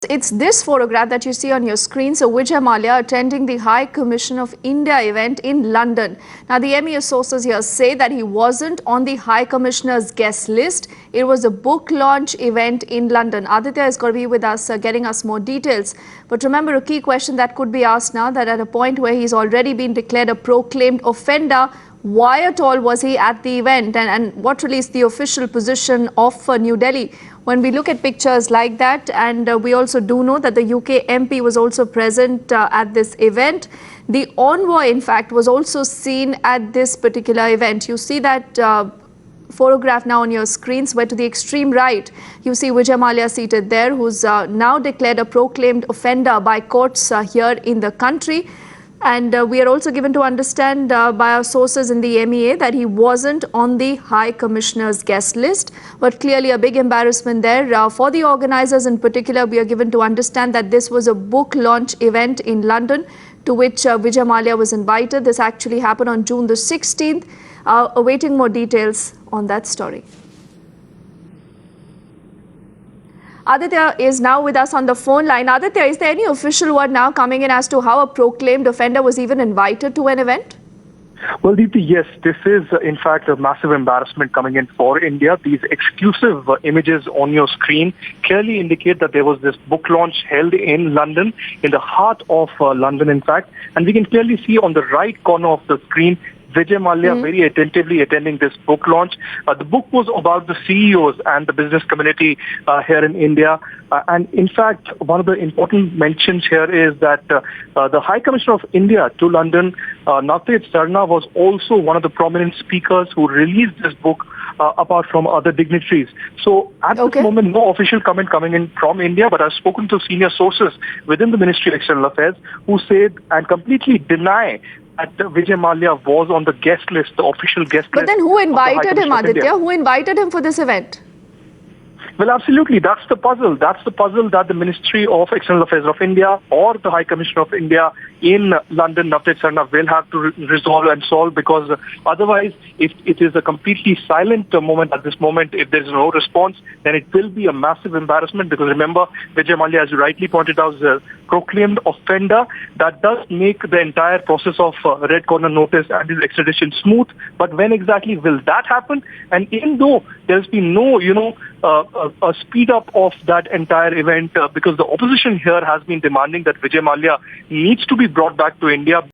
It's this photograph that you see on your screen. So Vijay Mallya attending the High Commission of India event in London. Now the MEA sources here say that he wasn't on the High Commissioner's guest list. It was a book launch event in London. Aditya is going to be with us getting us more details. But remember, a key question that could be asked now, that at a point where he's already been declared a proclaimed offender, why at all was he at the event, and what really is the official position of New Delhi? When we look at pictures like that, and we also do know that the UK MP was also present at this event. The envoy, in fact, was also seen at this particular event. You see that photograph now on your screens, where to the extreme right you see Vijay Mallya seated there, who's now declared a proclaimed offender by courts here in the country. And we are also given to understand by our sources in the MEA that he wasn't on the High Commissioner's guest list. But clearly a big embarrassment there. For the organizers in particular, we are given to understand that this was a book launch event in London to which Vijay Mallya was invited. This actually happened on June the 16th. Awaiting more details on that story. Aditya is now with us on the phone line. Aditya, is there any official word now coming in as to how a proclaimed offender was even invited to an event? Well, Deepthi, yes, this is in fact a massive embarrassment coming in for India. These exclusive images on your screen clearly indicate that there was this book launch held in London, in the heart of London, in fact. And we can clearly see on the right corner of the screen Vijay Mallya very attentively attending this book launch. The book was about the CEOs and the business community here in India. And in fact, one of the important mentions here is that the High Commissioner of India to London, Navteej Sarna, was also one of the prominent speakers who released this book apart from other dignitaries. So at this moment, no official comment coming in from India, but I've spoken to senior sources within the Ministry of External Affairs who said and completely deny that Vijay Mallya was on the guest list, the official guest list. But then who invited him, Aditya? Who invited him for this event? Well, absolutely. That's the puzzle. That's the puzzle that the Ministry of External Affairs of India or the High Commissioner of India in London, Navteej Sarna, will have to resolve and solve, because otherwise, if it is a completely silent moment at this moment, if there is no response, then it will be a massive embarrassment. Because remember, Vijay Mallya, as you rightly pointed out, is a proclaimed offender. That does make the entire process of red corner notice and his extradition smooth. But when exactly will that happen? And even though there's been no, a speed up of that entire event, because the opposition here has been demanding that Vijay Mallya needs to be brought back to India.